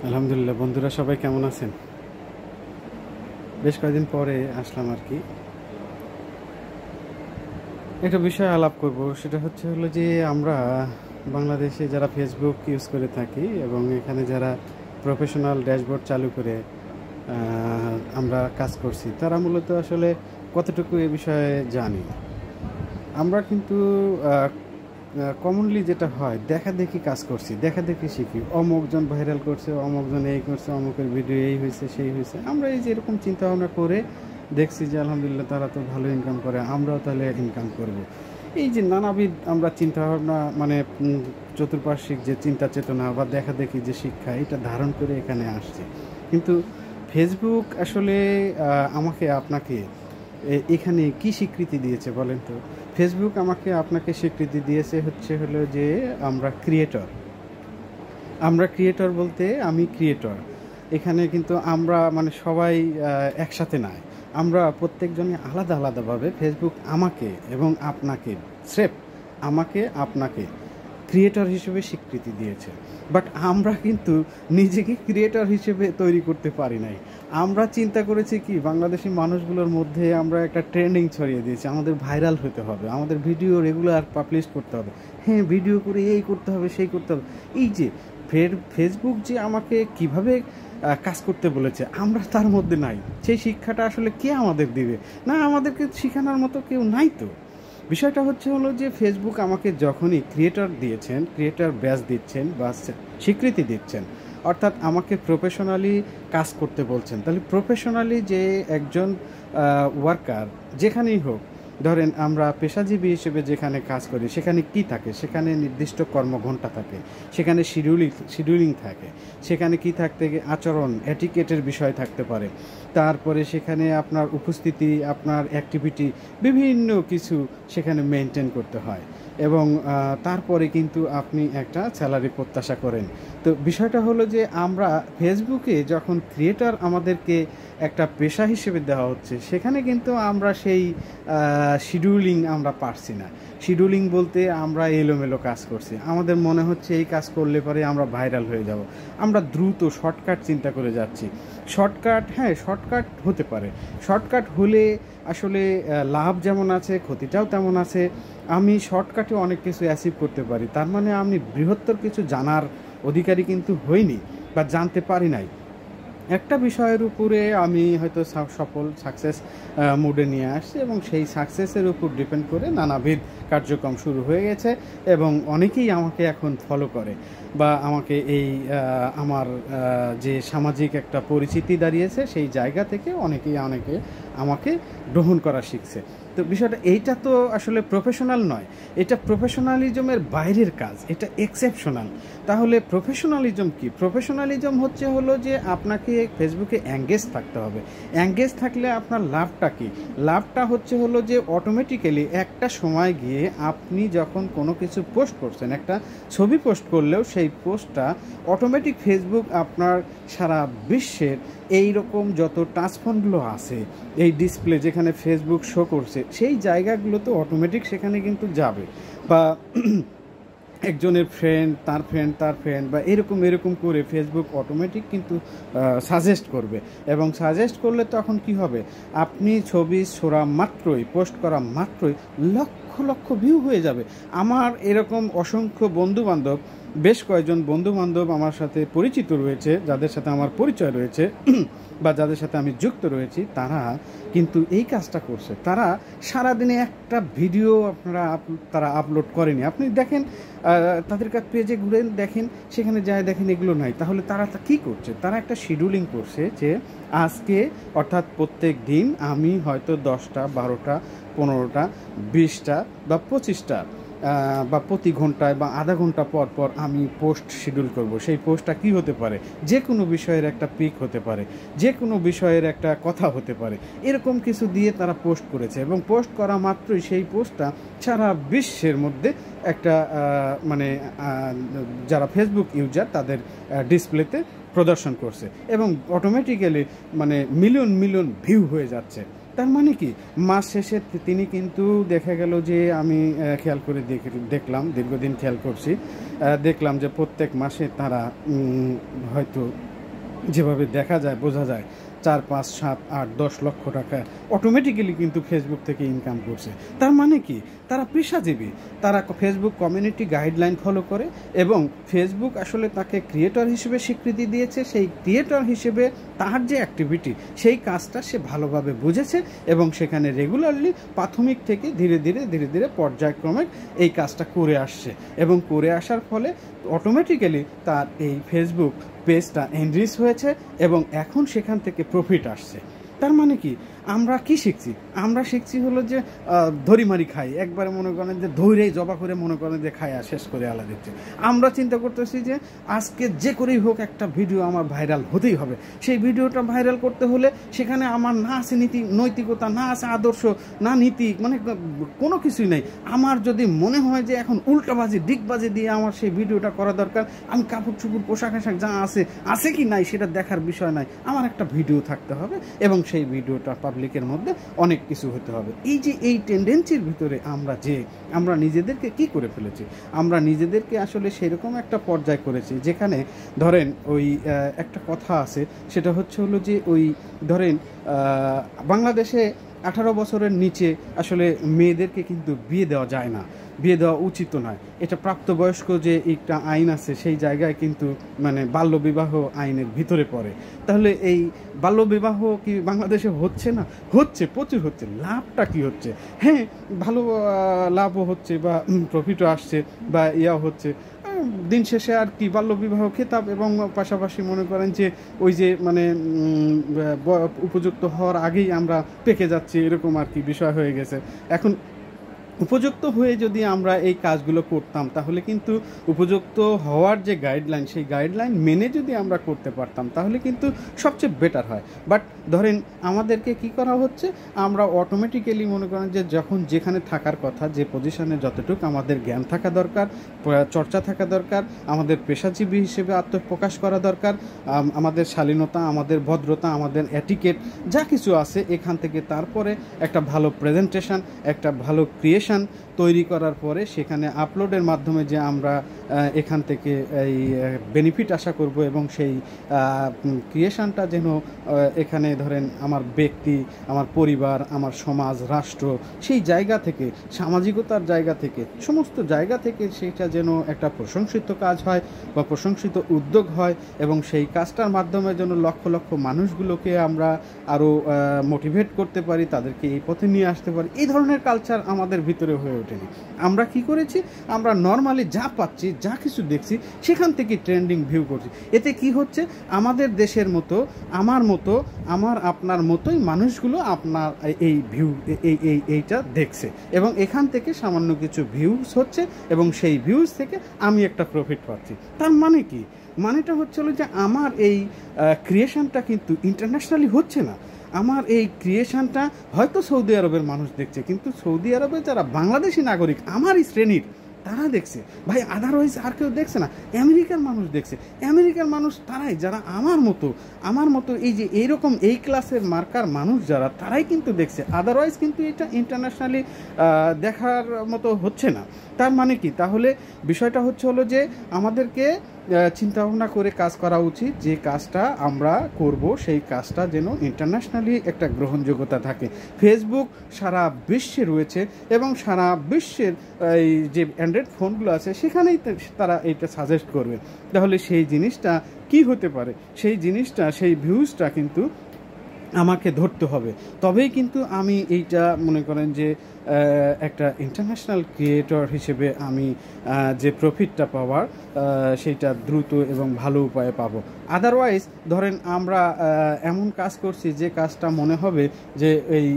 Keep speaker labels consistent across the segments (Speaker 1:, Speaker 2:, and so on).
Speaker 1: আলহামদুলিল্লাহ। বন্ধুরা সবাই কেমন আছেন? বেশ কয়েকদিন পরে আসলাম আর কি। একটা বিষয় আলাপ করব, সেটা হলো যে আমরা বাংলাদেশে যারা ফেসবুক ইউজ করে থাকি এবং এখানে যারা প্রফেশনাল ড্যাশবোর্ড চালু করে আমরা কাজ করছি, তারা মূলত আসলে কতটুকু এ বিষয়ে জানি। আমরা কিন্তু কমনলি যেটা হয়, দেখাদেখি কাজ করছি, দেখাদেখি শিখি। অমুকজন ভাইরাল করছে, অমুকজন এই করছে, অমুকের ভিডিও এই হয়েছে সেই হয়েছে। আমরা এই যে এরকম চিন্তা ভাবনা করে দেখছি যে আলহামদুলিল্লাহ তারা তো ভালো ইনকাম করে, আমরাও তাহলে ইনকাম করব। এই যে নানাবিধ আমরা চিন্তা ভাবনা, মানে চতুর্পার্শ্বিক যে চিন্তা চেতনা বা দেখাদেখি যে শিক্ষা, এটা ধারণ করে এখানে আসছে। কিন্তু ফেসবুক আসলে আমাকে আপনাকে এখানে কি স্বীকৃতি দিয়েছে বলেন তো? ফেসবুক আমাকে আপনাকে স্বীকৃতি দিয়েছে হলো যে আমরা ক্রিয়েটর। আমরা ক্রিয়েটর বলতে আমি ক্রিয়েটর। এখানে কিন্তু আমরা মানে সবাই একসাথে নয়। আমরা প্রত্যেকজনই আলাদা আলাদাভাবে ফেসবুক আমাকে এবং আপনাকে, স্রেফ আমাকে আপনাকে ক্রিয়েটর হিসেবে স্বীকৃতি দিয়েছে। বাট আমরা কিন্তু নিজেকে ক্রিয়েটর হিসেবে তৈরি করতে পারি নাই। আমরা চিন্তা করেছি কি, বাংলাদেশি মানুষগুলোর মধ্যে আমরা একটা ট্রেন্ডিং ছড়িয়ে দিয়েছি, আমাদের ভাইরাল হতে হবে, আমাদের ভিডিও রেগুলার পাবলিশ করতে হবে, হ্যাঁ ভিডিও করে এই করতে হবে সেই করতে হবে। এই যে ফেসবুক যে আমাকে কিভাবে কাজ করতে বলেছে, আমরা তার মধ্যে নাই। সেই শিক্ষাটা আসলে কে আমাদের দিবে? না, আমাদেরকে শেখানোর মতো কেউ নাই তো। বিষয়টা হলো যে ফেসবুক আমাকে যখনই ক্রিয়েটর দিয়েছেন, ক্রিয়েটর ব্যাচ দিচ্ছেন বা স্বীকৃতি দিচ্ছেন, অর্থাৎ আমাকে প্রফেশনালি কাজ করতে বলছেন, তাহলে প্রফেশনালি যে একজন ওয়ার্কার যেখানেই হোক, ধরেন আমরা পেশাজীবী হিসেবে যেখানে কাজ করি সেখানে কি থাকে? সেখানে নির্দিষ্ট কর্মঘণ্টা থাকে, সেখানে শিডিউলিং থাকে, সেখানে কি থাকতে আচরণ এটিকেটের বিষয় থাকতে পারে, তারপরে সেখানে আপনার উপস্থিতি, আপনার অ্যাক্টিভিটি, বিভিন্ন কিছু সেখানে মেনটেন করতে হয় এবং তারপরে কিন্তু আপনি একটা স্যালারি প্রত্যাশা করেন। তো বিষয়টা হলো যে আমরা ফেসবুকে যখন ক্রিয়েটর আমাদেরকে একটা পেশা হিসেবে দেওয়া হচ্ছে, সেখানে কিন্তু আমরা সেই শিডিউলিং আমরা পারছি না। শিডিউলিং বলতে আমরা এলোমেলো কাজ করছি, আমাদের মনে হচ্ছে এই কাজ করলে পরে আমরা ভাইরাল হয়ে যাব, আমরা দ্রুত শর্টকাট চিন্তা করে যাচ্ছি। শর্টকাট, হ্যাঁ শর্টকাট হতে পারে, শর্টকাট হলে আসলে লাভ যেমন আছে ক্ষতিটাও তেমন আছে। আমি শর্টকাটে অনেক কিছু অ্যাচিভ করতে পারি, তার মানে আমি বৃহত্তর কিছু জানার অধিকারী কিন্তু হইনি বা জানতে পারি নাই। একটা বিষয়ের উপরে আমি হয়তো সফল সাকসেস মুডে নিয়ে আসছি এবং সেই সাকসেসের উপর ডিপেন্ড করে নানাবিধ কার্যক্রম শুরু হয়ে গেছে এবং অনেকেই আমাকে এখন ফলো করে বা আমাকে এই আমার যে সামাজিক একটা পরিচিতি দাঁড়িয়েছে সেই জায়গা থেকে অনেকে আমাকে গ্রহণ করা শিখছে। তো বিষয়টা এইটা তো আসলে প্রফেশনাল নয়, এটা প্রফেশনালিজমের বাইরের কাজ, এটা এক্সেপশনাল। তাহলে প্রফেশনালিজম কি? প্রফেশনালিজম হলো যে আপনাকে ফেসবুকে এঙ্গেজ থাকতে হবে। এঙ্গেজ থাকলে আপনার লাভটা কি? লাভটা হলো যে অটোমেটিক্যালি একটা সময় গিয়ে আপনি যখন কোনো কিছু পোস্ট করছেন, একটা ছবি পোস্ট করলেও সেই পোস্টটা অটোমেটিক ফেসবুক আপনার সারা বিশ্বের এই রকম যত টাচফোনগুলো আছে, এই ডিসপ্লে যেখানে ফেসবুক শো করছে, সেই জায়গাগুলো তো অটোমেটিক সেখানে কিন্তু যাবে, বা একজনের ফ্রেন্ড তার ফ্রেন্ড তার ফ্রেন্ড বা এরকম করে ফেসবুক অটোমেটিক কিন্তু সাজেস্ট করবে এবং সাজেস্ট করলে তখন কি হবে? আপনি ছবি ছোড়া মাত্রই, পোস্ট করা মাত্রই লক্ষ লক্ষ ভিউ হয়ে যাবে। আমার এরকম অসংখ্য বন্ধুবান্ধব, বেশ কয়েকজন বন্ধুবান্ধব আমার সাথে পরিচিত রয়েছে, যাদের সাথে আমার পরিচয় রয়েছে বা যাদের সাথে আমি যুক্ত রয়েছি, তারা কিন্তু এই কাজটা করছে। তারা সারাদিনে একটা ভিডিও তারা আপলোড করেনি। আপনি দেখেন তাদের কাছে পেজে ঘুরে দেখেন, সেখানে যায় দেখেন এগুলো নাই। তাহলে তারা কী করছে? তারা একটা শিডিউলিং করছে যে আজকে, অর্থাৎ প্রত্যেক দিন আমি হয়তো 10টা 12টা 15টা 20টা বা 25টা বা প্রতি ঘন্টায় বা আধা ঘন্টা পর পর আমি পোস্ট শিডিউল করব। সেই পোস্টটা কি হতে পারে? যে কোনো বিষয়ের একটা পিক হতে পারে, যে কোনো বিষয়ের একটা কথা হতে পারে, এরকম কিছু দিয়ে তারা পোস্ট করেছে এবং পোস্ট করা মাত্রই সেই পোস্টটা সারা বিশ্বের মধ্যে একটা মানে যারা ফেসবুক ইউজার তাদের ডিসপ্লেতে প্রদর্শন করছে এবং অটোমেটিক্যালি মানে মিলিয়ন মিলিয়ন ভিউ হয়ে যাচ্ছে। তার মানে কি, মাস শেষে তিনি কিন্তু দেখা গেল যে আমি খেয়াল করে দেখলাম, দীর্ঘদিন খেয়াল করছি, দেখলাম যে প্রত্যেক মাসে তারা হয়তো যেভাবে দেখা যায়, বোঝা যায় 4, 5, 7, 8, 10 লক্ষ টাকা অটোমেটিক্যালি কিন্তু ফেসবুক থেকে ইনকাম করছে। তার মানে কি, তারা পেশাজীবী, তারা ফেসবুক কমিউনিটি গাইডলাইন ফলো করে এবং ফেসবুক আসলে তাকে ক্রিয়েটর হিসেবে স্বীকৃতি দিয়েছে। সেই ক্রিয়েটর হিসেবে তার যে অ্যাক্টিভিটি, সেই কাজটা সে ভালোভাবে বুঝেছে এবং সেখানে রেগুলারলি প্রাথমিক থেকে ধীরে ধীরে পর্যায়ক্রমে এই কাজটা করে আসছে এবং করে আসার ফলে অটোমেটিক্যালি তার এই ফেসবুক পেজটা এনরিচ হয়েছে এবং এখন সেখান থেকে প্রফিট আসছে। তার মানে কি, আমরা কি শিখছি? আমরা শিখছি হলো যে ধরিমারি খাই, একবারে মনে করেন যে ধৈরেই জবা করে মনে করেন যে খায়া শেষ করে আলা দিচ্ছে। আমরা চিন্তা করতেছি যে আজকে যে করেই হোক একটা ভিডিও আমার ভাইরাল হতেই হবে। সেই ভিডিওটা ভাইরাল করতে হলে সেখানে আমার না আছে নৈতিকতা, না আছে আদর্শ, না নীতি, মানে কোনো কিছুই নেই। আমার যদি মনে হয় যে এখন উল্টাবাজি ডিগবাজি দিয়ে আমার সেই ভিডিওটা করা দরকার, আমি কাপড় চুপড় পোশাক আশাক যা আছে কি নাই সেটা দেখার বিষয় নাই, আমার একটা ভিডিও থাকতে হবে এবং সেই ভিডিওটা পাবলিকের মধ্যে অনেক কিছু হতে হবে। এই যে এই টেন্ডেন্সির ভিতরে আমরা নিজেদেরকে কি করে ফেলেছি, আমরা নিজেদেরকে আসলে সেরকম একটা পর্যায় করেছি যেখানে ধরেন ওই একটা কথা আছে, সেটা হচ্ছে হলো যে ওই ধরেন বাংলাদেশে 18 বছরের নিচে আসলে মেয়েদেরকে কিন্তু বিয়ে দেওয়া যায় না, বিয়ে দেওয়া উচিত নয়। এটা প্রাপ্তবয়স্ক যে একটা আইন আছে সেই জায়গায় কিন্তু মানে বাল্যবিবাহ আইনের ভিতরে পড়ে। তাহলে এই বাল্যবিবাহ কি বাংলাদেশে হচ্ছে না? হচ্ছে, প্রচুর হচ্ছে। লাভটা কি হচ্ছে? হ্যাঁ, ভালো লাভও হচ্ছে বা প্রফিটও আসছে বা ইয়াও হচ্ছে। দিন শেষে আর কি, বাল্যবিবাহ খেতাব এবং পাশাপাশি মনে করেন যে ওই যে মানে উপযুক্ত হওয়ার আগেই আমরা পেকে যাচ্ছি, এরকম আর কি বিষয় হয়ে গেছে। এখন উপযুক্ত হয়ে যদি আমরা এই কাজগুলো করতাম তাহলে কিন্তু উপযুক্ত হওয়ার যে গাইডলাইন, সেই গাইডলাইন মেনে যদি আমরা করতে পারতাম তাহলে কিন্তু সবচেয়ে বেটার হয়। বাট ধরেন আমাদেরকে কি করা হচ্ছে, আমরা অটোমেটিক্যালি মনে করেন যে যখন যেখানে থাকার কথা, যে পজিশনে যতটুকু আমাদের জ্ঞান থাকা দরকার, চর্চা থাকা দরকার, আমাদের পেশাজীবী হিসেবে আত্মপ্রকাশ করা দরকার, আমাদের শালীনতা, আমাদের ভদ্রতা, আমাদের অ্যাটিকেট যা কিছু আছে এখান থেকে তারপরে একটা ভালো প্রেজেন্টেশন, একটা ভালো ক্রিয়েশন তৈরি করার পরে সেখানে আপলোডের মাধ্যমে যে আমরা এখান থেকে এই বেনিফিট আশা করব এবং সেই ক্রিয়েশনটা যেন এখানে ধরেন আমার ব্যক্তি, আমার পরিবার, আমার সমাজ, রাষ্ট্র, সেই জায়গা থেকে, সামাজিকতার জায়গা থেকে, সমস্ত জায়গা থেকে সেটা যেন একটা প্রশংসিত কাজ হয় বা প্রশংসিত উদ্যোগ হয় এবং সেই কাজটার মাধ্যমে যেন লক্ষ লক্ষ মানুষগুলোকে আমরা আরও মোটিভেট করতে পারি, তাদেরকে এই পথে নিয়ে আসতে পারি। এই ধরনের কালচার আমাদের ভিতরে হয়ে ওঠেনি। আমরা কি করেছি, আমরা নর্মালি যা পাচ্ছি, যা কিছু দেখছি সেখান থেকে ট্রেন্ডিং ভিউ করছি। এতে কি হচ্ছে, আমাদের দেশের মতো, আমার আপনার মতোই মানুষগুলো আপনার এই ভিউ এইটা দেখছে এবং এখান থেকে সামান্য কিছু ভিউজ হচ্ছে এবং সেই ভিউজ থেকে আমি একটা প্রফিট পাচ্ছি। তার মানে কি, মানেটা হচ্ছে হলো যে আমার এই ক্রিয়েশনটা কিন্তু ইন্টারন্যাশনালি হচ্ছে না। আমার এই ক্রিয়েশনটা হয়তো সৌদি আরবের মানুষ দেখছে, কিন্তু সৌদি আরবে যারা বাংলাদেশি নাগরিক আমারই শ্রেণীর, তারা দেখছে ভাই, আদারওয়াইজ আর কেউ দেখছে না। আমেরিকার মানুষ দেখছে, আমেরিকার মানুষ তারাই, যারা আমার মতো এই যে এইরকম এই ক্লাসের মার্কার মানুষ যারা, তারাই কিন্তু দেখছে। আদারওয়াইজ কিন্তু এটা ইন্টারন্যাশনালি দেখার মতো হচ্ছে না। তার মানে কি, তাহলে বিষয়টা হলো যে আমাদেরকে চিন্তাভাবনা করে কাজ করা উচিত, যে কাজটা আমরা করব সেই কাজটা যেন ইন্টারন্যাশনালি একটা গ্রহণযোগ্যতা থাকে। ফেসবুক সারা বিশ্বে রয়েছে এবং সারা বিশ্বের এই যে অ্যান্ড্রয়েড ফোনগুলো আছে সেখানেই তারা এইটা সাজেস্ট করবে। তাহলে সেই জিনিসটা কি হতে পারে, সেই ভিউজটা কিন্তু আমাকে ধরতে হবে, তবেই কিন্তু আমি এইটা মনে করেন যে একটা ইন্টারন্যাশনাল ক্রিয়েটর হিসেবে আমি যে প্রফিটটা পাওয়ার সেইটা দ্রুত এবং ভালো উপায়ে পাবো। আদারওয়াইজ ধরেন আমরা এমন কাজ করছি যে কাজটা মনে হবে যে এই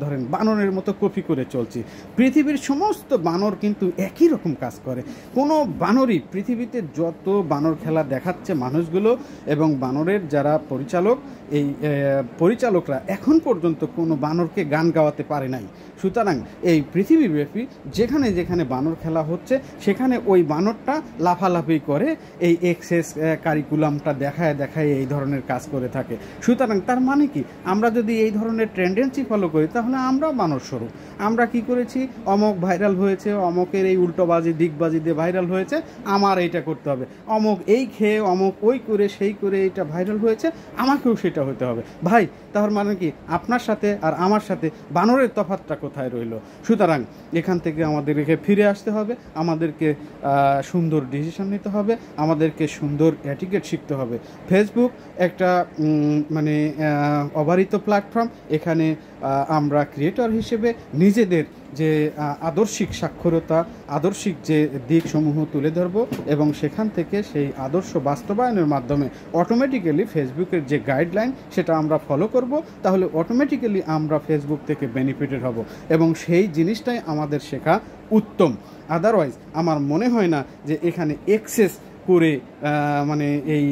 Speaker 1: ধরেন বানরের মতো কপি করে চলছি। পৃথিবীর সমস্ত বানর কিন্তু একই রকম কাজ করে। কোনো বানরই, পৃথিবীতে যত বানর খেলা দেখাচ্ছে মানুষগুলো এবং বানরের যারা পরিচালক, এই পরিচালকরা এখন পর্যন্ত কোনো বানরকে গান গাওয়াতে পারে নাই। সুতরাং এই পৃথিবীব্যাপী যেখানে যেখানে বানর খেলা হচ্ছে সেখানে ওই বানরটা লাফালাফি করে এই এক্সেস কারিকুলামটা দেখায় দেখায় এই ধরনের কাজ করে থাকে। সুতরাং তার মানে কি, আমরা যদি এই ধরনের টেন্ডেন্সি ফলো করি তাহলে আমরাও বানর স্বরূপ। আমরা কি করেছি, অমক ভাইরাল হয়েছে, অমকের এই উল্টোবাজি দিকবাজি দিয়ে ভাইরাল হয়েছে, আমার এইটা করতে হবে, অমক এই খেয়ে অমক ওই করে সেই করে এইটা ভাইরাল হয়েছে, আমাকেও সেটা হতে হবে। ভাই তার মানে কি, আপনার সাথে আর আমার সাথে বানরের তফাৎটা কোথায় রইল? সুতরাং এখান থেকে আমাদেরকে ফিরে আসতে হবে, আমাদেরকে সুন্দর ডিসিশন নিতে হবে, আমাদেরকে সুন্দর এটিকেট শিখতে হবে। ফেসবুক একটা মানে অবারিত প্ল্যাটফর্ম। এখানে আমরা ক্রিয়েটর হিসেবে নিজেদের যে আদর্শিক সাক্ষরতা, আদর্শিক যে দিকসমূহ তুলে ধরব এবং সেখান থেকে সেই আদর্শ বাস্তবায়নের মাধ্যমে অটোমেটিক্যালি ফেসবুকের যে গাইডলাইন সেটা আমরা ফলো করব, তাহলে অটোমেটিক্যালি আমরা ফেসবুক থেকে বেনিফিটেড হব এবং সেই জিনিসটাই আমাদের শেখা উত্তম। আদারওয়াইজ আমার মনে হয় না যে এখানে এক্সেস করে মানে এই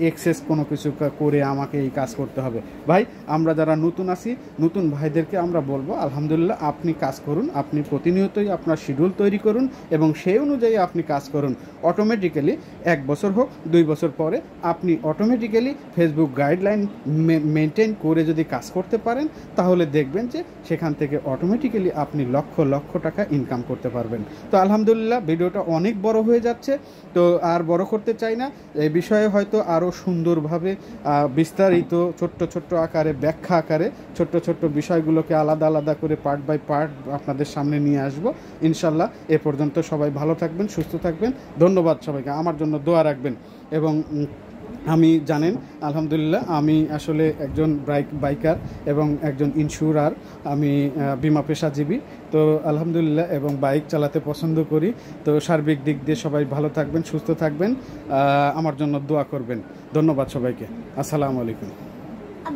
Speaker 1: এক্সেস কোনো কিছু করে আমাকে এই কাজ করতে হবে। ভাই আমরা যারা নতুন আছি, নতুন ভাইদেরকে আমরা বলবো আলহামদুলিল্লাহ আপনি কাজ করুন, আপনি প্রতিনিয়তই আপনার শিডিউল তৈরি করুন এবং সেই অনুযায়ী আপনি কাজ করুন। অটোমেটিক্যালি 1 বছর হোক 2 বছর পরে আপনি অটোমেটিক্যালি ফেসবুক গাইডলাইন মেনটেন করে যদি কাজ করতে পারেন তাহলে দেখবেন যে সেখান থেকে অটোমেটিক্যালি আপনি লক্ষ লক্ষ টাকা ইনকাম করতে পারবেন। তো আলহামদুলিল্লাহ ভিডিওটা অনেক বড় হয়ে যাচ্ছে, তো আর বড় করতে চাই না। এই বিষয়ে হয়তো আরও সুন্দরভাবে বিস্তারিত ছোট্ট ছোট্ট আকারে ব্যাখ্যা আকারে ছোট্ট ছোট্ট বিষয়গুলোকে আলাদা আলাদা করে পার্ট বাই পার্ট আপনাদের সামনে নিয়ে আসব ইনশাল্লাহ। এ পর্যন্ত সবাই ভালো থাকবেন, সুস্থ থাকবেন। ধন্যবাদ সবাইকে, আমার জন্য দোয়া রাখবেন। এবং আমি জানেন আলহামদুলিল্লাহ আমি আসলে একজন বাইকার এবং একজন ইন্স্যুরার, আমি বিমা পেশাজীবী। তো আলহামদুলিল্লাহ এবং বাইক চালাতে পছন্দ করি। তো সার্বিক দিক দিয়ে সবাই ভালো থাকবেন, সুস্থ থাকবেন, আমার জন্য দোয়া করবেন। ধন্যবাদ সবাইকে। আসসালামু আলাইকুম।